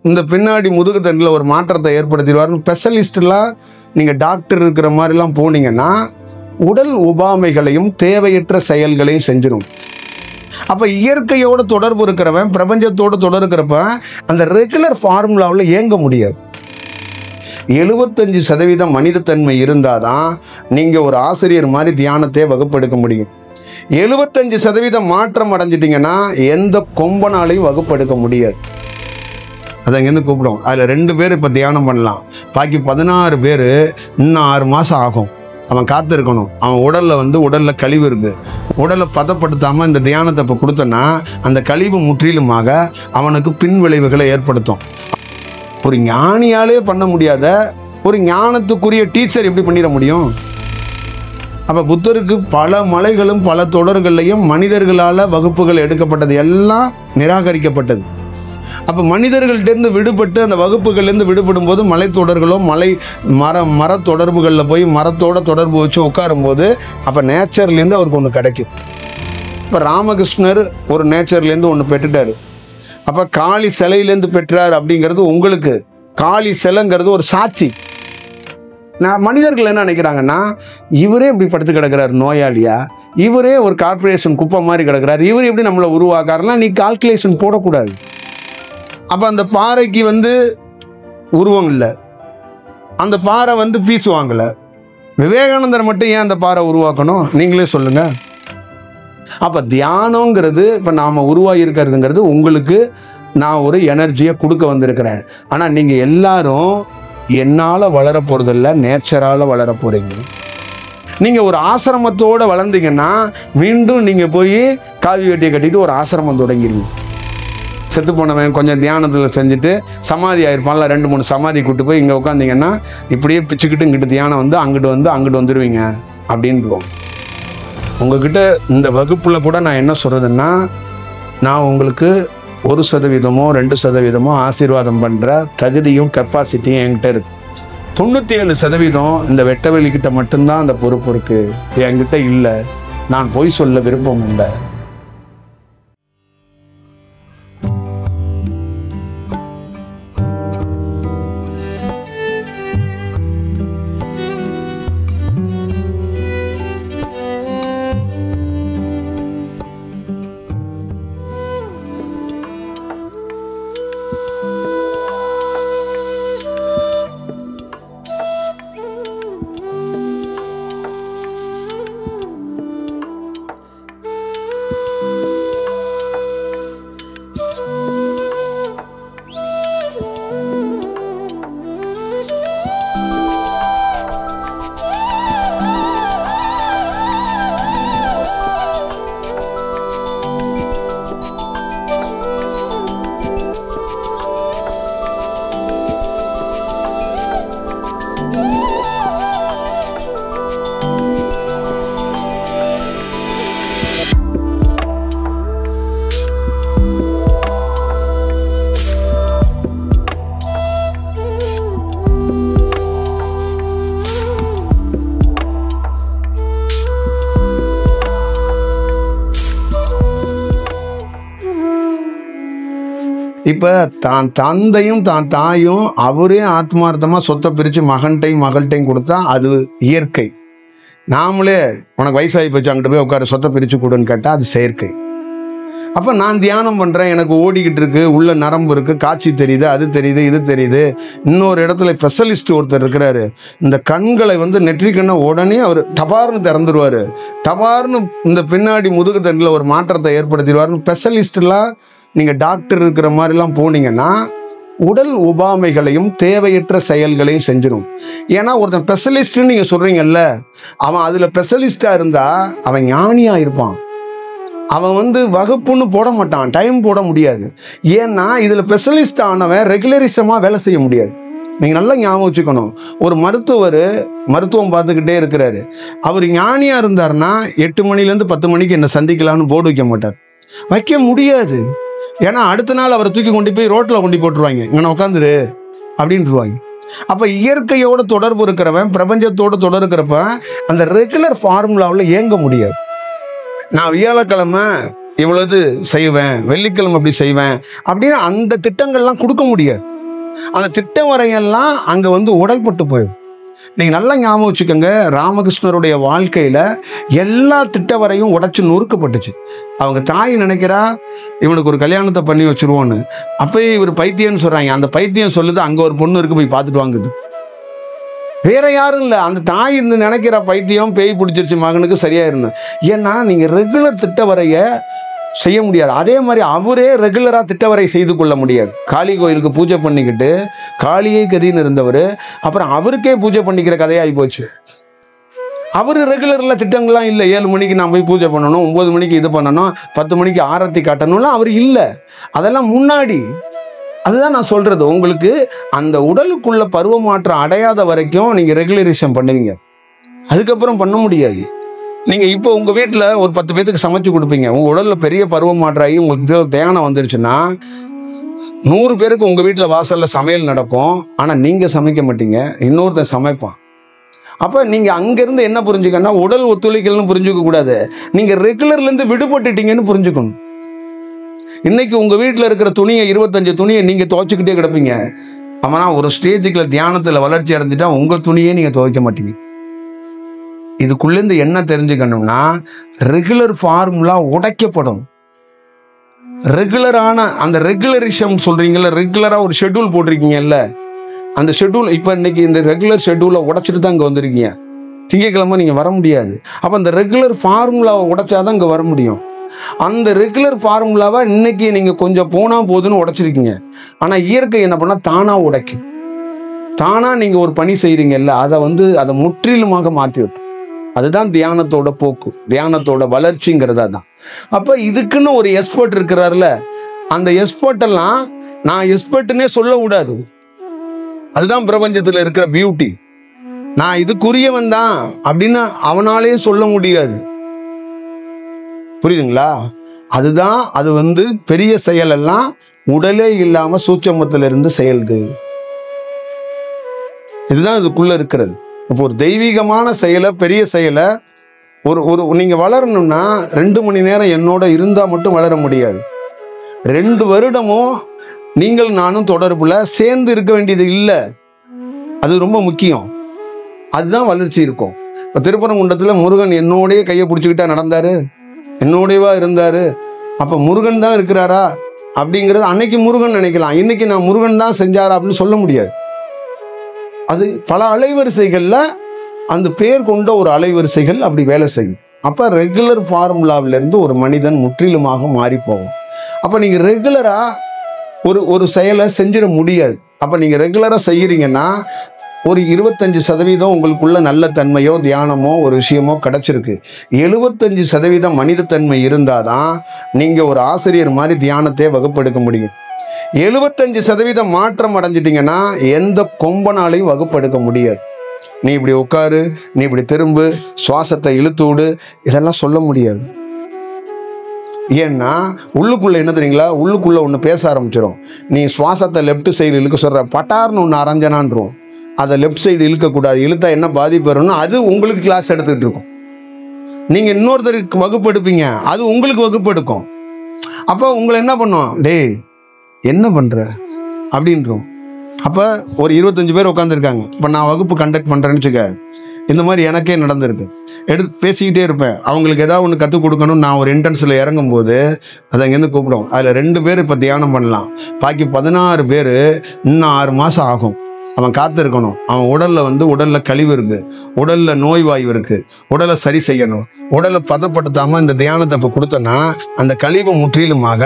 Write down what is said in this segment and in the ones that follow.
இந்த பின்னாடி முதுகு தண்டில் ஒரு மாற்றத்தை ஏற்படுத்திடுவார்னு ஸ்பெஷலிஸ்டெலாம் நீங்கள் டாக்டர் இருக்கிற மாதிரிலாம் போனீங்கன்னா உடல் உபாமைகளையும் தேவையற்ற செயல்களையும் செஞ்சிடும். அப்போ இயற்கையோடு தொடர்பு இருக்கிறவன், பிரபஞ்சத்தோடு தொடர்பு இருக்கிறப்ப அந்த ரெகுலர் ஃபார்முலாவில் இயங்க முடியாது. 75% மனிதத்தன்மை இருந்தால் தான் நீங்கள் ஒரு ஆசிரியர் மாதிரி தியானத்தை வகுப்பெடுக்க முடியும். 75% மாற்றம் அடைஞ்சிட்டிங்கன்னா எந்த கொம்பனாலையும் வகுப்பெடுக்க முடியாது. அதை அங்கேருந்து கூப்பிடும். அதில் 2 பேர் இப்போ தியானம் பண்ணலாம், பாக்கி 16 பேர் இன்னும் 6 மாதம் ஆகும். அவன் காத்திருக்கணும். அவன் உடலில் கழிவு இருக்குது. உடலை பதப்படுத்தாமல் இந்த தியானத்தை இப்போ கொடுத்தோன்னா அந்த கழிவு முற்றிலுமாக அவனுக்கு பின் விளைவுகளை ஏற்படுத்தும். ஒரு ஞானியாலே பண்ண முடியாத ஒரு ஞானத்துக்குரிய டீச்சர் எப்படி பண்ணிட முடியும்? அப்போ புத்தருக்கு பல மலைகளும் பல தொடர்களையும் மனிதர்களால் வகுப்புகள் எடுக்கப்பட்டது எல்லாம் நிராகரிக்கப்பட்டது. அப்போ மனிதர்கள்டேருந்து விடுபட்டு அந்த வகுப்புகள்லேருந்து விடுபடும் போது மலைத்தொடர்களோ மர தொடர்புகளில் போய் மரத்தோட தொடர்பு வச்சு உட்காரும்போது அப்போ நேச்சர்லேருந்து அவருக்கு ஒன்று கிடைக்குது. இப்போ ராமகிருஷ்ணர் ஒரு நேச்சர்லேருந்து ஒன்று பெற்றுட்டார். அப்போ காளி சிலையிலேருந்து பெற்றார் அப்படிங்கிறது உங்களுக்கு, காளி சிலைங்கிறது ஒரு சாட்சி. மனிதர்கள் என்ன நினைக்கிறாங்கன்னா, இவரே இப்படி படுத்து கிடக்கிறார் நோயாளியா, இவரே ஒரு கார்பரேஷன் குப்பை மாதிரி கிடக்கிறார், இவர் எப்படி நம்மளை உருவாக்காருன்னா நீ கால்குலேஷன் போடக்கூடாது. அப்போ அந்த பாறைக்கு உருவம் இல்லை, அந்த பாறை பீஸ் வாங்கலை. விவேகானந்தர் மட்டும் ஏன் அந்த பாறை உருவாக்கணும்? நீங்களே சொல்லுங்கள். அப்போ தியானங்கிறது இப்போ நாம் உருவாகி இருக்கிறதுங்கிறது உங்களுக்கு நான் ஒரு எனர்ஜியை கொடுக்க வந்திருக்கிறேன். ஆனால் நீங்கள் எல்லாரும் என்னால் வளர போகிறதில்ல, நேச்சரால் வளர போகிறீங்க. நீங்கள் ஒரு ஆசிரமத்தோடு வளர்ந்தீங்கன்னா மீண்டும் நீங்கள் போய் காவி வெட்டியை கட்டிட்டு ஒரு ஆசிரமம் தொடங்கிடுவீங்க. செத்து போனவன் கொஞ்சம் தியானத்தில் செஞ்சுட்டு சமாதி ஆயிருப்பான்ல, 2-3 சமாதி கூப்பிட்டு போய் இங்கே உட்காந்திங்கன்னா இப்படியே பிச்சுக்கிட்டு இங்கிட்டு தியானம் அங்கிட்டு வந்துடுவீங்க அப்படின்றோம். உங்ககிட்ட இந்த வகுப்பில் கூட நான் என்ன சொல்கிறதுன்னா, நான் உங்களுக்கு 1%, 2% ஆசீர்வாதம் பண்ணுற தகுதியும் கெப்பாசிட்டியும் என்கிட்ட இருக்குது. 97% இந்த வெட்டவெளிக்கிட்ட மட்டும்தான் அந்த பொறுப்பு இருக்குது, என்கிட்ட இல்லை. நான் போய் சொல்ல விருப்பம் இல்லை. இப்போ தான் தந்தையும் தான் தாயும் அவரே ஆத்மார்த்தமாக சொத்தை பிரித்து மகள்கிட்டையும் கொடுத்தா அது இயற்கை. நாமளே உனக்கு வயசாகி போச்சு அங்கிட்டு போய் உட்கார சொத்தை பிரித்து கொடுன்னு கேட்டால் அது செயற்கை. அப்போ நான் தியானம் பண்ணுறேன், எனக்கு ஓடிக்கிட்டு இருக்குது, உள்ள நரம்பு இருக்குது, காட்சி தெரியுது, அது தெரியுது, இது தெரியுது. இன்னொரு இடத்துல ஸ்பெஷலிஸ்ட் ஒருத்தர் இருக்கிறாரு, இந்த கண்களை நெற்றிக்கண்ணை உடனே அவர் டபார்னு திறந்துடுவார். டபார்னு இந்த பின்னாடி முதுகு தண்டில் ஒரு மாற்றத்தை ஏற்படுத்திடுவார்னு ஸ்பெஷலிஸ்டெலாம் நீங்கள் டாக்டர் இருக்கிற மாதிரிலாம் போனீங்கன்னா உடல் உபாமைகளையும் தேவையற்ற செயல்களையும் செஞ்சிடும். ஏன்னா ஒருத்தன் ஸ்பெஷலிஸ்ட்டுன்னு நீங்கள் சொல்கிறீங்கல்ல, அவன் அதில் ஸ்பெஷலிஸ்டாக இருந்தால் அவன் ஞானியாக இருப்பான். அவன் வகுப்புன்னு போட மாட்டான், டைம் போட முடியாது. ஏன்னா இதில் ஸ்பெஷலிஸ்ட் ஆனவன் ரெகுலரிசமாக வேலை செய்ய முடியாது. நீங்கள் நல்லா ஞாபகம் வச்சுக்கணும். ஒரு மருத்துவம் பார்த்துக்கிட்டே இருக்கிறாரு, அவர் ஞானியாக இருந்தார்னா 8 மணிலேருந்து 10 மணிக்கு என்னை சந்திக்கலான்னு போர்டு வைக்க மாட்டார், வைக்க முடியாது. ஏன்னா அடுத்த நாள் அவரை தூக்கி கொண்டு போய் ரோட்டில் கொண்டு போட்டுருவாங்க, இங்கே உட்காந்துரு அப்படின்ட்டுருவாங்க. அப்போ இயற்கையோடு தொடர்பு இருக்கிறவன், பிரபஞ்சத்தோடு தொடர்பு இருக்கிறப்ப அந்த ரெகுலர் ஃபார்முலாவில் இயங்க முடியாது. நான் வியாழக்கிழமை இவ்வளவு செய்வேன், வெள்ளிக்கிழமை அப்படி செய்வேன் அப்படின்னு அந்த திட்டங்கள்லாம் கொடுக்க முடியாது. அந்த திட்டம் வரையெல்லாம் அங்கே வந்து உடைப்பட்டு போயிடும். நீங்கள் நல்லா ஞாபகம் வச்சுக்கோங்க, ராமகிருஷ்ணருடைய வாழ்க்கையில் எல்லா திட்ட வரையும் உடைச்சு நொறுக்கப்பட்டுச்சு. அவங்க தாய் நினைக்கிறா இவனுக்கு ஒரு கல்யாணத்தை பண்ணி வச்சுருவோன்னு. அப்போயே இவர் பைத்தியம்னு சொல்கிறாங்க. அந்த பைத்தியம் சொல்லுது அங்கே ஒரு பொண்ணு இருக்கு, போய் பார்த்துட்டு வாங்குது. வேற யாரும் இல்லை, அந்த தாய் இருந்து நினைக்கிற பைத்தியம் பேய் பிடிச்சிருச்சு மகனுக்கு சரியாயிருந்தேன். ஏன்னா நீங்கள் ரெகுலர் திட்ட வரைய செய்ய முடியாது. அதே மாதிரி அவரே ரெகுலராக திட்டவரை செய்து கொள்ள முடியாது. காளி கோயிலுக்கு பூஜை பண்ணிக்கிட்டு காளியை கதின்னு இருந்தவர் அப்புறம் அவருக்கே பூஜை பண்ணிக்கிற கதையாகி போச்சு. அவர் ரெகுலரில் திட்டங்கள்லாம் இல்லை. 7 மணிக்கு நான் போய் பூஜை பண்ணணும், 9 மணிக்கு இது பண்ணணும், 10 மணிக்கு ஆரத்தி காட்டணும்லாம் அவர் இல்லை. அதெல்லாம் முன்னாடி. அதுதான் நான் சொல்கிறது, உங்களுக்கு அந்த உடலுக்குள்ள பருவ மாற்றம் அடையாத வரைக்கும் நீங்கள் ரெகுலரேஷன் பண்ணுவீங்க, அதுக்கப்புறம் பண்ண முடியாது. நீங்கள் இப்போ உங்கள் வீட்டில் ஒரு 10 பேத்துக்கு சமைச்சு கொடுப்பீங்க. உங்கள் உடலில் பெரிய பருவம் மாற்றாகி உங்களுக்கு தியானம் வந்துருச்சுன்னா 100 பேருக்கு உங்கள் வீட்டில் வாசலில் சமையல் நடக்கும். ஆனால் நீங்கள் சமைக்க மாட்டீங்க, இன்னொருத்தன் சமைப்பான். அப்போ நீங்கள் அங்கேருந்து என்ன புரிஞ்சுக்கன்னா, உடல் ஒத்துழைக்கல்னு புரிஞ்சுக்க கூடாது, நீங்கள் ரெகுலர்லேருந்து விடுபட்டுட்டீங்கன்னு புரிஞ்சுக்கணும். இன்றைக்கி உங்கள் வீட்டில் இருக்கிற துணியை 25 துணியை நீங்கள் துவைச்சிக்கிட்டே கிடப்பீங்க. ஆனால் ஒரு ஸ்டேஜுக்குள்ள தியானத்தில் வளர்ச்சி அடைஞ்சிட்டா உங்கள் துணியே நீங்கள் துவைக்க மாட்டீங்க. இதுக்குள்ளேருந்து என்ன தெரிஞ்சுக்கணும்னா, ரெகுலர் ஃபார்முலா உடைக்கப்படும். ரெகுலரான அந்த ரெகுலரிசம் சொல்கிறீங்கல்ல, ரெகுலராக ஒரு ஷெட்யூல் போட்டிருக்கீங்கல்ல, அந்த ஷெட்யூல் இப்போ இன்றைக்கி இந்த ரெகுலர் ஷெட்யூலை உடைச்சிட்டு தான் இங்கே வந்திருக்கீங்க. திங்கக்கிழமை நீங்கள் வர முடியாது. அப்போ அந்த ரெகுலர் ஃபார்முலாவை உடைச்சா தான் இங்கே வர முடியும். அந்த ரெகுலர் ஃபார்முலாவை இன்றைக்கி நீங்கள் கொஞ்சம் போனால் போதுன்னு உடைச்சிருக்கீங்க. ஆனால் இயற்கை என்ன பண்ணால் தானாக உடைக்கும். தானாக நீங்கள் ஒரு பணி செய்கிறீங்கல்ல, அதை முற்றிலுமாக மாற்றி வைக்கும். அதுதான் தியானத்தோட போக்கு, தியானத்தோட வளர்ச்சிங்கிறதா தான். அப்போ இதுக்குன்னு ஒரு எக்ஸ்பர்ட் இருக்கிறார்ல, அந்த எக்ஸ்பர்ட்டெல்லாம் நான் எக்ஸ்பர்ட்டுன்னே சொல்ல கூடாது. அதுதான் பிரபஞ்சத்தில் இருக்கிற பியூட்டி. நான் இதுக்குரியவன் தான் அப்படின்னு அவனாலே சொல்ல முடியாது. புரியுதுங்களா? அதுதான் அது பெரிய செயலெல்லாம் உடலே இல்லாமல் சூட்சமத்திலிருந்து செயல்து. இதுதான் இதுக்குள்ள இருக்கிறது. இப்போ ஒரு தெய்வீகமான செயலை, பெரிய செயலை ஒரு நீங்கள் வளரணும்னா 2 மணி நேரம் என்னோட இருந்தால் மட்டும் வளர முடியாது. 2 வருடமும் நீங்கள் நானும் தொடர்புல சேர்ந்து இருக்க வேண்டியது இல்லை. அது ரொம்ப முக்கியம். அதுதான் வளர்ச்சி இருக்கும். இப்போ திருப்பரங்குன்றத்தில் முருகன் என்னோடய கையை பிடிச்சிக்கிட்டா நடந்தார், என்னோடையவா இருந்தார். அப்போ முருகன் தான் இருக்கிறாரா அப்படிங்கிறது அன்னைக்கு முருகன் நினைக்கலாம், இன்னைக்கு நான் முருகன் தான் செஞ்சாரா அப்படின்னு சொல்ல முடியாது. அது பல அலைவரிசைகளில் அந்த பேர் கொண்ட ஒரு அலைவரிசைகள் அப்படி வேலை செய்யும். அப்போ ரெகுலர் ஃபார்முலாவிலேருந்து ஒரு மனிதன் முற்றிலுமாக மாறி போகும். அப்போ நீங்கள் ரெகுலராக ஒரு செயலை செஞ்சிட முடியாது. அப்போ நீங்கள் ரெகுலராக செய்கிறீங்கன்னா ஒரு 25% உங்களுக்குள்ள நல்ல தன்மையோ தியானமோ ஒரு விஷயமோ கிடச்சிருக்கு. 75% மனிதத்தன்மை இருந்தால் தான் நீங்கள் ஒரு ஆசிரியர் மாதிரி தியானத்தை வகுப்பெடுக்க முடியும். 75% மாற்றம் அடைஞ்சிட்டிங்கன்னா எந்த கொம்பனாலையும் வகுப்பெடுக்க முடியாது. நீ இப்படி உட்காரு, நீ இப்படி திரும்பு, சுவாசத்தை இழுத்து விடு, இதெல்லாம் சொல்ல முடியாது. ஏன்னா உள்ளுக்குள்ளே என்ன தெரியுங்களா, உள்ளுக்குள்ளே ஒன்று பேச ஆரம்பிச்சிடும். நீ சுவாசத்தை லெஃப்ட் சைடு இழுக்க சொல்கிற, பட்டார்னு ஒன்று அரைஞ்சனான்றோம். அதை லெஃப்ட் சைடு இழுக்கக்கூடாது, இழுத்தா என்ன பாதிப்பு வரும்னு அது உங்களுக்கு கிளாஸ் எடுத்துக்கிட்டு இருக்கும். நீங்கள் இன்னொருத்தருக்கு வகுப்பு எடுப்பீங்க, அது உங்களுக்கு வகுப்பு எடுக்கும். அப்போ உங்களை என்ன பண்ணும், டேய் என்ன பண்ணுற அப்படின்றோம். அப்போ ஒரு 25 பேர் உட்காந்துருக்காங்க. இப்போ நான் வகுப்பு கண்டக்ட் பண்ணுறேன்னு வச்சுக்க, இந்த மாதிரி எனக்கே நடந்திருக்கு. பேசிக்கிட்டே இருப்பேன். அவங்களுக்கு ஏதாவது ஒன்று கற்றுக் கொடுக்கணும்னு நான் ஒரு இன்டென்ஸில் இறங்கும்போது அதை அங்கேருந்து கூப்பிடுவோம். அதில் 2 பேர் இப்போ தியானம் பண்ணலாம், பாக்கி 16 பேர் இன்னும் 6 மாதம் ஆகும். அவன் காத்திருக்கணும். அவன் உடலில் கழிவு இருக்குது, உடலில் நோய்வாய்வு இருக்குது, உடலை சரி செய்யணும். உடலை பதப்படுத்தாமல் இந்த தியானத்தை இப்போ கொடுத்தோன்னா அந்த கழிவு முற்றிலுமாக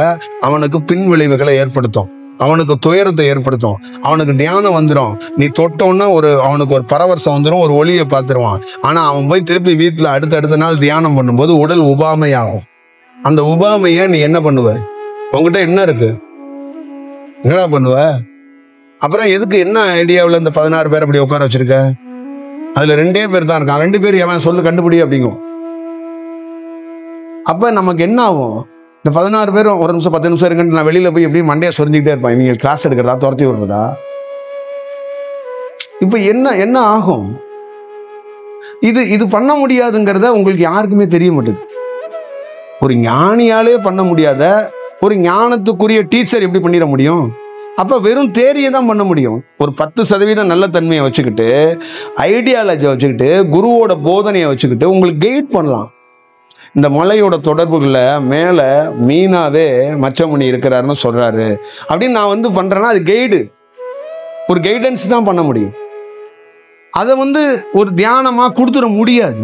அவனுக்கு பின் விளைவுகளை ஏற்படுத்தும், அவனுக்கு துயரத்தை ஏற்படுத்தும். அவனுக்கு தியானம் வந்துடும். நீ தொட்டோன்னா அவனுக்கு ஒரு பரவசம் வந்துடும், ஒரு ஒளியை பார்த்துருவான். ஆனால் அவன் போய் திருப்பி வீட்டில் அடுத்த நாள் தியானம் பண்ணும்போது உடல் உபாமையாகும். அந்த உபாமையை நீ என்ன பண்ணுவ? உங்ககிட்ட என்ன இருக்கு, என்னடா பண்ணுவ? அப்புறம் எதுக்கு, என்ன ஐடியாவில் இந்த 16 பேர் அப்படி உட்கார வச்சிருக்க? அதில் 2 பேர் தான் இருக்கான், 2 பேர் எவன் சொல்லு கண்டுபிடி அப்படிங்கும். அப்போ நமக்கு என்ன ஆகும்? இந்த 16 பேரும் ஒரு நிமிஷம் 10 நிமிஷம் இருக்குன்ட்டு நான் வெளியில் போய் எப்படி மண்டையை சொரிஞ்சிக்கிட்டே இருப்பேன். இவங்க கிளாஸ் எடுக்கிறதா, துரத்தி விடுறதா? இப்போ என்ன ஆகும்? இது பண்ண முடியாதுங்கிறத உங்களுக்கு யாருக்குமே தெரிய மாட்டேது. ஒரு ஞானியாலே பண்ண முடியாத ஒரு ஞானத்துக்குரிய டீச்சர் எப்படி பண்ணிட முடியும்? அப்போ வெறும் தேரியை தான் பண்ண முடியும். ஒரு 10% நல்ல தன்மையை வச்சுக்கிட்டு, ஐடியாலஜியை வச்சுக்கிட்டு, குருவோட போதனையை வச்சுக்கிட்டு உங்களுக்கு கைட் பண்ணலாம். இந்த மலையோட தொடர்புகளில் மேலே மீனாவே மச்சமுனி இருக்கிறாருன்னு சொல்கிறாரு அப்படின்னு நான் வந்து பண்ணுறேன்னா அது கைடு, ஒரு கைடன்ஸ் தான் பண்ண முடியும். அதை வந்து ஒரு தியானமாக கொடுத்துட முடியாது.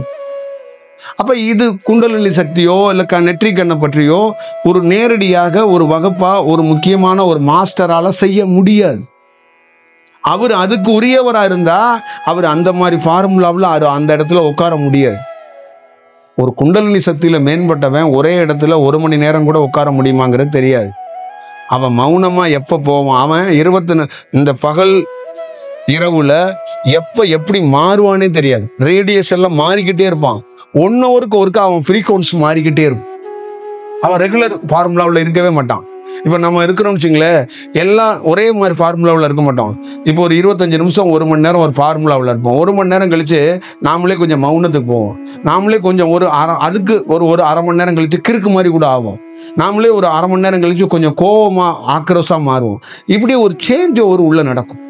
அப்போ இது குண்டலினி சக்தியோ இல்லை நெற்றிக்கண்ணை பற்றியோ ஒரு நேரடியாக ஒரு வகுப்பாக ஒரு முக்கியமான ஒரு மாஸ்டரால் செய்ய முடியாது. அவர் அதுக்கு உரியவராக இருந்தால் அவர் அந்த மாதிரி ஃபார்முலாவில் அந்த இடத்துல உட்கார முடியாது. ஒரு குண்டலினி சக்தியில் மேம்பட்டவன் ஒரே இடத்துல 1 மணி நேரம் கூட உட்கார முடியுமாங்கிறது தெரியாது. அவன் மௌனமாக எப்போ போவான், அவன் இந்த பகல் இரவுல எப்போ எப்படி மாறுவானே தெரியாது. ரேடியேஷன்லாம் மாறிக்கிட்டே இருப்பான். 1 ஹவருக்கு ஒருக்கா அவன் ஃப்ரீக்வன்சி மாறிக்கிட்டே இருக்கும். அவன் ரெகுலர் ஃபார்முலாவில் இருக்கவே மாட்டான். இப்போ நம்ம இருக்கிறோம்னு வச்சுங்களேன், எல்லாம் ஒரே மாதிரி ஃபார்முலாவில் இருக்க மாட்டோம். இப்போ ஒரு 25 நிமிஷம் 1 மணி நேரம் ஒரு ஃபார்முலாவில் இருப்போம். 1 மணி நேரம் கழித்து நாமளே கொஞ்சம் மௌனத்துக்கு போவோம். நாமளே கொஞ்சம் அதுக்கு ஒரு அரை மணி நேரம் கழித்து கிறுக்கு மாதிரி கூட ஆகும். நாமளே ஒரு அரை மணி நேரம் கழித்து கொஞ்சம் கோபமாக ஆக்ரோஷமாக மாறுவோம். இப்படி ஒரு சேஞ்ச் ஓவர் உள்ள நடக்கும்.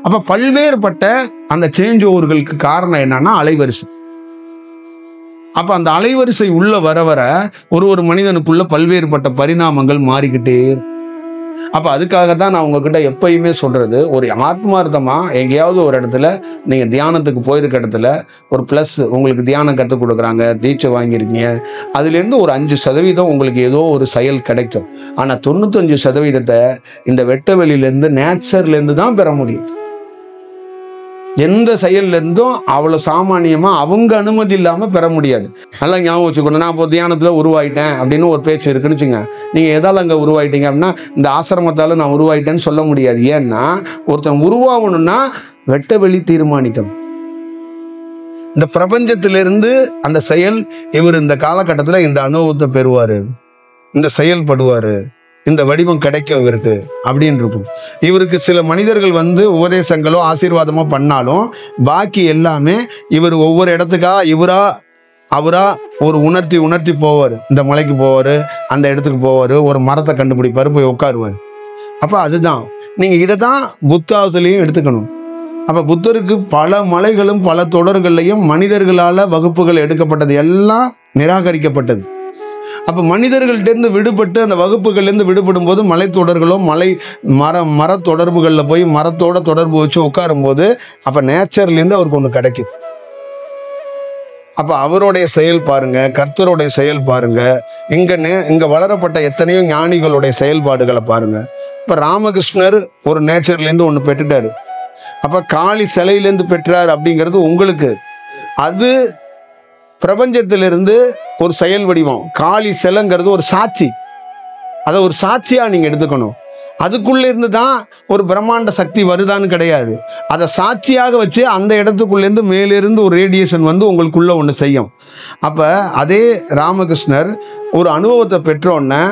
அப்போ பல்வேறுபட்ட அந்த சேஞ்ச் ஓவர்களுக்கு காரணம் என்னன்னா அலைவரிசை. அப்போ அந்த அலைவரிசை உள்ள வர வர ஒரு மனிதனுக்குள்ள பல்வேறுபட்ட பரிணாமங்கள் மாறிக்கிட்டே இருக்கும். அப்போ அதுக்காக தான் நான் உங்ககிட்ட எப்பயுமே சொல்றது, ஒரு ஆத்மார்த்தமாக எங்கேயாவது ஒரு இடத்துல நீங்கள் தியானத்துக்கு போயிருக்க இடத்துல ஒரு ப்ளஸ் உங்களுக்கு தியானம் கற்றுக் கொடுக்குறாங்க, தீட்சை வாங்கியிருக்கீங்க, அதுலேருந்து ஒரு 5% உங்களுக்கு ஏதோ ஒரு செயல் கிடைக்கும். ஆனால் 95% இந்த வெட்ட வெளியிலேருந்து நேச்சர்லேருந்து தான் பெற முடியும். எந்த செயல்லேருந்தும் அவ்வளோ சாமானியமாக அவங்க அனுமதி இல்லாமல் பெற முடியாது. நல்லா ஞாபகம் வச்சுக்கணும். நான் இப்போ தியானத்தில் உருவாயிட்டேன் அப்படின்னு ஒரு பேச்சு இருக்குன்னு வச்சுங்க. நீங்கள் எதால் அங்கே உருவாயிட்டீங்க அப்படின்னா இந்த ஆசிரமத்தால் நான் உருவாயிட்டேன்னு சொல்ல முடியாது. ஏன்னா ஒருத்தன் உருவாகணும்னா வெட்ட வெளி தீர்மானிக்கும். இந்த பிரபஞ்சத்திலிருந்து அந்த செயல் இவர் இந்த காலகட்டத்தில் இந்த அனுபவத்தை பெறுவார், இந்த செயல்படுவார், இந்த வடிவம் கிடைக்கும் இவருக்கு அப்படின்னு இருக்கும். இவருக்கு சில மனிதர்கள் வந்து உபதேசங்களோ ஆசீர்வாதமோ பண்ணாலும் பாக்கி எல்லாமே இவர் ஒவ்வொரு இடத்துக்காக அவரா ஒரு உணர்த்தி போவார். இந்த மலைக்கு போவார், அந்த இடத்துக்கு போவார், ஒரு மரத்தை கண்டுபிடிப்பார், போய் உட்காருவார். அப்போ அதுதான் நீங்கள் இதை தான் புத்தாவதுலேயும் எடுத்துக்கணும். அப்போ புத்தருக்கு பல மலைகளும் பல தொடர்களையும் மனிதர்களால் வகுப்புகள் எடுக்கப்பட்டது எல்லாம் நிராகரிக்கப்பட்டது. அப்போ மனிதர்கள்டேருந்து விடுபட்டு அந்த வகுப்புகள்லேருந்து விடுபடும் போது மலைத்தொடர்களோ மர தொடர்புகளில் போய் மரத்தோட தொடர்பு வச்சு உட்காரும் போது அப்போ நேச்சர்லேருந்து அவருக்கு ஒன்று கிடைக்குது. அப்போ அவருடைய செயல் பாருங்க, கர்த்தருடைய செயல் பாருங்க, இங்கே வளரப்பட்ட எத்தனையோ ஞானிகளுடைய செயல்பாடுகளை பாருங்க. இப்போ ராமகிருஷ்ணர் ஒரு நேச்சர்லேருந்து ஒன்று பெற்றுட்டாரு. அப்போ காளி சிலையிலேருந்து பெற்றார் அப்படிங்கிறது உங்களுக்கு அது பிரபஞ்சத்திலிருந்து ஒரு செயல் வடிவம். காளி சிலைங்கிறது ஒரு சாட்சி, அதை ஒரு சாட்சியாக நீங்கள் எடுத்துக்கணும். அதுக்குள்ளே இருந்து தான் ஒரு பிரம்மாண்ட சக்தி வருதான்னு கிடையாது. அதை சாட்சியாக வச்சு அந்த இடத்துக்குள்ளேருந்து மேலிருந்து ஒரு ரேடியேஷன் வந்து உங்களுக்குள்ளே ஒன்று செய்யும். அப்போ அதே ராமகிருஷ்ணர் ஒரு அனுபவத்தை பெற்றோன்னே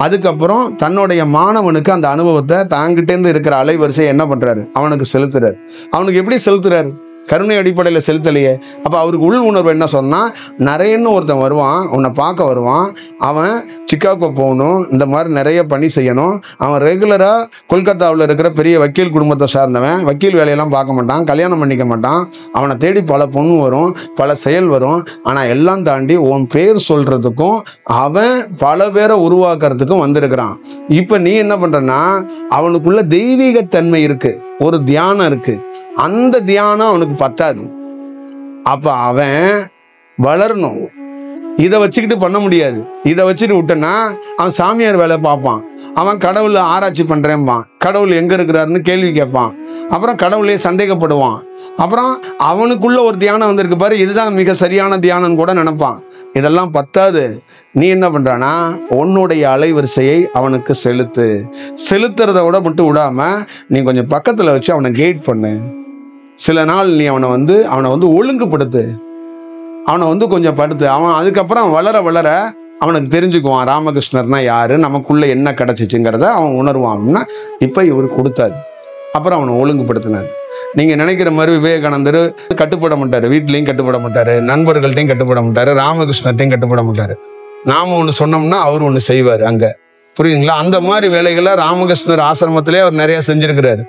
அதுக்கப்புறம் தன்னுடைய மாணவனுக்கு அந்த அனுபவத்தை தாங்கிட்டேருந்து இருக்கிற அலைவரிசையை என்ன பண்ணுறாரு, அவனுக்கு செலுத்துறாரு. அவனுக்கு எப்படி செலுத்துறாரு? கருணை அடிப்படையில் செலுத்தலையே. அப்போ அவருக்கு உள் உணர்வு என்ன சொன்னால், நிறையன்னு ஒருத்தன் வருவான், உன்னை பார்க்க வருவான், அவன் சிக்காகோ போகணும், இந்த மாதிரி நிறைய பணி செய்யணும், அவன் ரெகுலராக கொல்கத்தாவில் இருக்கிற பெரிய வக்கீல் குடும்பத்தை சார்ந்தவன், வக்கீல் வேலையெல்லாம் பார்க்க மாட்டான், கல்யாணம் பண்ணிக்க மாட்டான், அவனை தேடி பல பொண்ணு வரும், பல செயல் வரும். ஆனால் எல்லாம் தாண்டி உன் பேர் சொல்கிறதுக்கும் அவன் பல பேரை உருவாக்குறதுக்கும் வந்திருக்கிறான். இப்போ நீ என்ன பண்ணுறன்னா, அவனுக்குள்ள தெய்வீகத்தன்மை இருக்குது, ஒரு தியானம் இருக்குது, அந்த தியானம் அவனுக்கு பத்தாது. அப்போ அவன் வளரணும். இதை வச்சுக்கிட்டு பண்ண முடியாது. இதை வச்சுட்டு விட்டனா அவன் சாமியார் வேலை பார்ப்பான், அவன் கடவுளை ஆராய்ச்சி பண்ணுறேன்பான், கடவுள் எங்கே இருக்கிறாருன்னு கேள்வி கேட்பான், அப்புறம் கடவுளே சந்தேகப்படுவான், அப்புறம் அவனுக்குள்ள ஒரு தியானம் வந்திருக்கு பாரு, இதுதான் மிக சரியான தியானம் கூட நினைப்பான். இதெல்லாம் பத்தாது. நீ என்ன பண்ணுறான்னா உன்னுடைய அலைவரிசையை அவனுக்கு செலுத்துறத விட மட்டும் விடாமல் நீ கொஞ்சம் பக்கத்தில் வச்சு அவனை கைட் பண்ணு. சில நாள் நீ அவனை வந்து ஒழுங்குபடுத்து, அவனை வந்து கொஞ்சம் படுத்து. அவன் அதுக்கப்புறம் வளர வளர அவனுக்கு தெரிஞ்சுக்குவான் ராமகிருஷ்ணர்னா யாரு, நமக்குள்ளே என்ன கிடச்சிச்சுங்கிறத அவன் உணர்வான். அப்படின்னா இப்போ இவர் கொடுத்தாரு, அப்புறம் அவனை ஒழுங்குபடுத்தினார். நீங்கள் நினைக்கிற மாதிரி விவேகானந்தர் கட்டுப்பட மாட்டார், வீட்லேயும் கட்டுப்பட மாட்டார், நண்பர்கள்ட்டையும் கட்டுப்பட மாட்டார், ராமகிருஷ்ணர்ட்டையும் கட்டுப்பட மாட்டார். நாம் ஒன்று சொன்னோம்னா அவர் ஒன்று செய்வார். அங்கே புரியுதுங்களா? அந்த மாதிரி வேலைகளை ராமகிருஷ்ணர் ஆசிரமத்திலே அவர் நிறைய செஞ்சிருக்கிறாரு.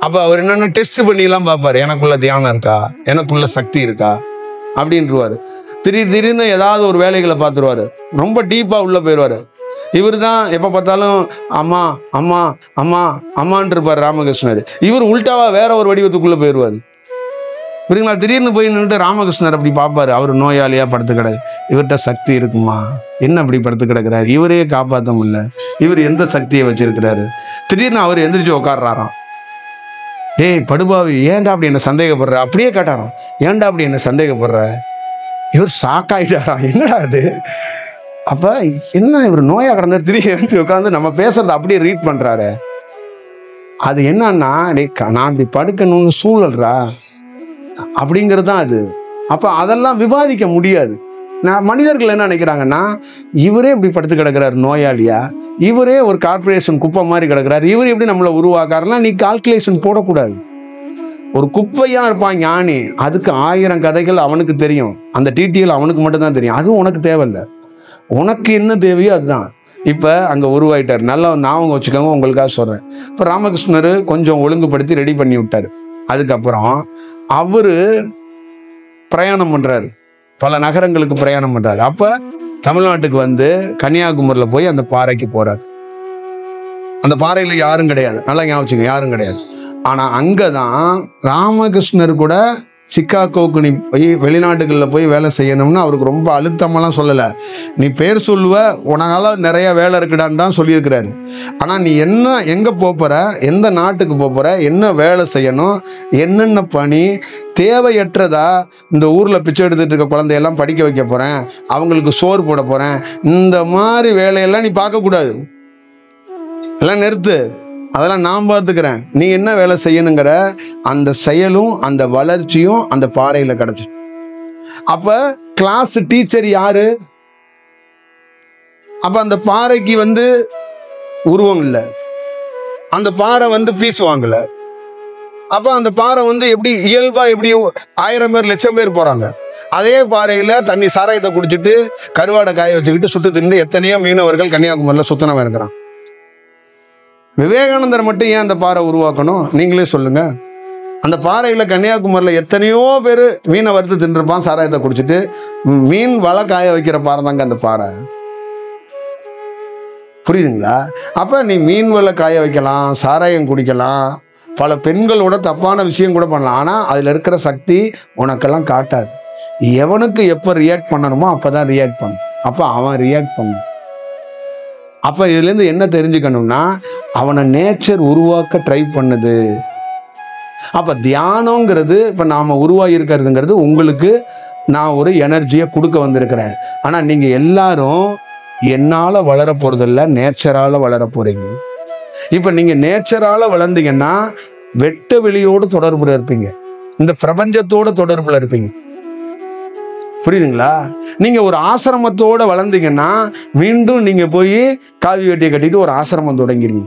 அப்ப அவர் என்னன்னா டெஸ்ட் பண்ணிலாம் பார்ப்பாரு, எனக்குள்ள தியானம் இருக்கா, எனக்குள்ள சக்தி இருக்கா அப்படின்ட்டுருவாரு. திடீர்னு ஏதாவது ஒரு வேலைகளை பார்த்துருவாரு, ரொம்ப டீப்பா உள்ள போயிடுவாரு. இவர் தான் எப்ப பார்த்தாலும் அம்மா அம்மா அம்மா அம்மான் இருப்பார் ராமகிருஷ்ணர். இவர் உல்டாவா வேற ஒரு வடிவத்துக்குள்ள போயிடுவாரு. புரியுங்களா? திடீர்னு போய் நின்றுட்டு ராமகிருஷ்ணர் அப்படி பார்ப்பாரு, அவர் நோயாளியா படுத்து கிடக்கு, இவர்கிட்ட சக்தி இருக்குமா, என்ன அப்படி படுத்து கிடக்கிறாரு, இவரே காப்பாற்ற முடியல, இவர் எந்த சக்தியை வச்சிருக்கிறாரு. திடீர்னு அவர் எந்திரிச்சு உட்காடுறாராம். டேய் படுபாவி, ஏன்டா அப்படி என்ன சந்தேகப்படுற, அப்படியே கேட்டாராம், ஏன்டா அப்படி என்ன சந்தேகப்படுற. இவர் ஷாக்காயிட்டாரா, என்னடா அது. அப்ப என்ன இவர் நோயா கிடந்தாரு, திடீர்னு உட்காந்து நம்ம பேசுறத அப்படியே ரீட் பண்றாரு. அது என்னன்னா, நான் இப்படி படுக்கணும்னு சூழல்றா அப்படிங்கிறது தான் அது. அப்ப அதெல்லாம் விவாதிக்க முடியாது. மனிதர்கள் என்ன நினைக்கிறாங்கன்னா, இவரே இப்படி படுத்து கிடக்கிறாரு நோயாளியா, இவரே ஒரு கார்பரேஷன் குப்பை மாதிரி கிடக்கிறாரு, இவர் எப்படி நம்மளை உருவாக்காருன்னா நீ கால்குலேஷன் போடக்கூடாது. ஒரு குப்பையா இருப்பான் ஞானி, அதுக்கு 1000 கதைகள் அவனுக்கு தெரியும், அந்த டீட்டெயில் அவனுக்கு மட்டும் தான் தெரியும். அதுவும் உனக்கு தேவையில்லை. உனக்கு என்ன தேவையோ அதுதான். இப்போ அங்கே உருவாயிட்டார், நல்லா ஞாபகம் வச்சுக்கோங்க, உங்களுக்காக சொல்கிறேன். இப்போ ராமகிருஷ்ணர் கொஞ்சம் ஒழுங்குபடுத்தி ரெடி பண்ணி விட்டார். அதுக்கப்புறம் அவரு பிரயாணம் பண்றாரு, பல நகரங்களுக்கு பிரயாணம் பண்றாரு. அப்ப தமிழ்நாட்டுக்கு வந்து கன்னியாகுமரியில் போய் அந்த பாறைக்கு போறாரு. அந்த பாறையில யாரும் கிடையாது, நல்லா ஞாபகம் வச்சுக்கோங்க, யாரும் கிடையாது. ஆனா அங்கதான் ராமகிருஷ்ணர் கூட சிக்காகோவுக்கு நீ போய் வெளிநாட்டுகளில் போய் வேலை செய்யணும்னு அவருக்கு ரொம்ப அழுத்தமெல்லாம் சொல்லலை. நீ பேர் சொல்லுவ, உனக்கால நிறைய வேலை இருக்குடான்னு தான் சொல்லியிருக்கிறாரு. ஆனால் நீ என்ன எங்கே போகிற, எந்த நாட்டுக்கு போகிற, என்ன வேலை செய்யணும், என்னென்ன பணி, தேவையற்றதா இந்த ஊரில் பிச்சை எடுத்துட்டு இருக்க குழந்தையெல்லாம் படிக்க வைக்க போகிறேன், அவங்களுக்கு சோறு போட போகிறேன், இந்த மாதிரி வேலையெல்லாம் நீ பார்க்கக்கூடாது. எல்லாம் நிறுத்து, அதெல்லாம் நான் பார்த்துக்கிறேன், நீ என்ன வேலை செய்யணுங்கிற அந்த செயலும் அந்த வளர்ச்சியும் அந்த பாறையில் கிடைச்சு. அப்ப கிளாஸ் டீச்சர் யாரு? அப்ப அந்த பாறைக்கு வந்து உருவம் இல்லை, அந்த பாறை வந்து ஃபீஸ் வாங்கல. அப்ப அந்த பாறை வந்து எப்படி இயல்பா எப்படி 1000 பேர் 1,00,000 பேர் போறாங்க. அதே பாறையில தண்ணி சாராயத்தை குடிச்சிட்டு கருவாடை காய வச்சுக்கிட்டு சுட்டு தின்னு எத்தனையோ மீனவர்கள் கன்னியாகுமரியில் சுத்தனவன் இருக்கிறான். விவேகானந்தர் மட்டும் ஏன் அந்த பாறை உருவாக்கணும், நீங்களே சொல்லுங்க. அந்த பாறையில் கன்னியாகுமரியில் எத்தனையோ பேர் மீனை வறுத்து தின்றுப்பான், சாராயத்தை குடிச்சிட்டு. மீன் வலை காய வைக்கிற பாறை தாங்க அந்த பாறை. புரியுதுங்களா? அப்ப நீ மீன் வலை காய வைக்கலாம், சாராயம் குடிக்கலாம், பல பெண்களோட தப்பான விஷயம் கூட பண்ணலாம். ஆனா அதுல இருக்கிற சக்தி உனக்கெல்லாம் காட்டாது. எவனுக்கு எப்போ ரியாக்ட் பண்ணணுமோ அப்பதான் ரியாக்ட் பண்ணும். அப்ப அவன் ரியாக்ட் பண்ணும். அப்ப இதுல இருந்து என்ன தெரிஞ்சுக்கணும்னா, அவனை நேச்சர் உருவாக்க ட்ரை பண்ணுது. அப்ப தியானங்கிறது இப்ப நாம உருவாகி இருக்கிறதுங்கிறது உங்களுக்கு நான் ஒரு எனர்ஜியை கொடுக்க வந்திருக்கிறேன். ஆனா நீங்க எல்லாரும் என்னால வளர போறதில்ல, நேச்சரால வளர போறீங்க. இப்ப நீங்க நேச்சரால வளர்ந்தீங்கன்னா வெட்ட வெளியோடு தொடர்புல இருப்பீங்க, இந்த பிரபஞ்சத்தோட தொடர்புல இருப்பீங்க. புரியுதுங்களா? நீங்க ஒரு ஆசிரமத்தோட வளர்ந்தீங்கன்னா மீண்டும் நீங்க போய் காவி வேட்டியை கட்டிட்டு ஒரு ஆசிரமம் தொடங்கிருங்க.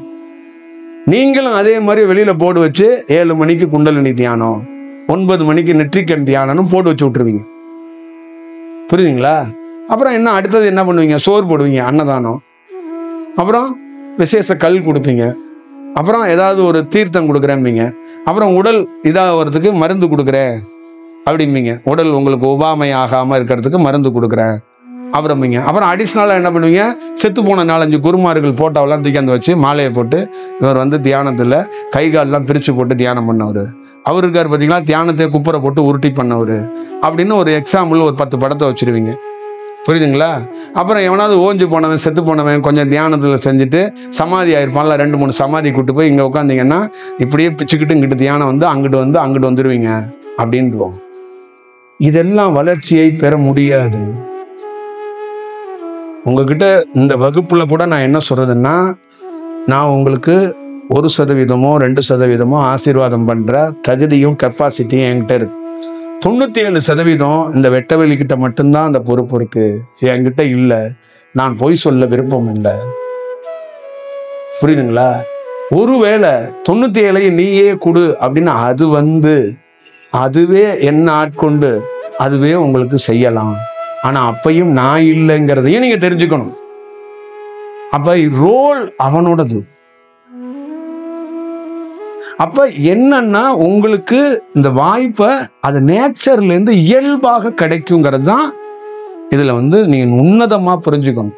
நீங்களும் அதே மாதிரி வெளியில போர்டு வச்சு 7 மணிக்கு குண்டலினி தியானம், 9 மணிக்கு நெற்றிக்கண் தியானம் போட்டு வச்சு விட்டுருவீங்க. புரியுதுங்களா? அப்புறம் என்ன அடுத்தது என்ன பண்ணுவீங்க? சோறு போடுவீங்க, அன்னதானம், அப்புறம் விசேஷ கல் கொடுப்பீங்க, அப்புறம் ஏதாவது ஒரு தீர்த்தம் கொடுக்குறேன்பீங்க, அப்புறம் உடல் இதாகிறதுக்கு மருந்து கொடுக்குறேன் அப்படிம்பீங்க, உடல் உங்களுக்கு உபாமை ஆகாமல் இருக்கிறதுக்கு மருந்து கொடுக்குறேன் அப்புறம்பீங்க. அப்புறம் அடிஷ்னலாக என்ன பண்ணுவீங்க? செத்து போன 4-5 குருமார்கள் ஃபோட்டோவெல்லாம் தூக்கி வச்சு மாலையை போட்டு, இவர் வந்து தியானத்தில் கை காலெலாம் பிரித்து போட்டு தியானம் பண்ணவர், அவர் இருக்கார் பார்த்தீங்களா, தியானத்தை குப்புரை போட்டு உருட்டி பண்ணவர் அப்படின்னு ஒரு எக்ஸாம்பிள் ஒரு 10 படத்தை வச்சுருவீங்க. புரியுதுங்களா? அப்புறம் எவனாவது ஓஞ்சு போனவன் செத்து போனவன் கொஞ்சம் தியானத்தில் செஞ்சுட்டு சமாதி ஆயிருப்பான்ல, 2-3 சமாதி கூட்டு போய் இங்கே உட்காந்திங்கன்னா இப்படியே பிச்சுக்கிட்டு இங்கிட்டு தியானம் வந்து அங்கிட்டு வந்துடுவீங்க அப்படின்றோம். இதெல்லாம் வளர்ச்சியை பெற முடியாது. உங்ககிட்ட இந்த வகுப்புல கூட நான் என்ன சொல்றதுன்னா, நான் உங்களுக்கு 1%, 2% ஆசீர்வாதம் பண்ற தகுதியும் கெப்பாசிட்டியும் என்கிட்ட இருக்கு. 97% இந்த வெட்டவெளிக்கிட்ட மட்டும்தான் அந்த பொறுப்பு இருக்கு, என்கிட்ட இல்லை. நான் பொய் சொல்ல விருப்பம் இல்லை. புரியுதுங்களா? ஒருவேளை 97 நீயே கொடு அப்படின்னு அது வந்து அதுவே என்ன ஆட்கொண்டு அதுவே உங்களுக்கு செய்யலாம். ஆனா அப்பையும் நான் இல்லைங்கிறதையும் நீங்க தெரிஞ்சுக்கணும். அப்ப ரோல் அவனோடது. அப்ப என்னன்னா உங்களுக்கு இந்த வாய்ப்பை அது நேச்சர்ல இருந்து இயல்பாக கிடைக்குங்கிறது தான் இதுல நீங்க உன்னதமா புரிஞ்சுக்கணும்.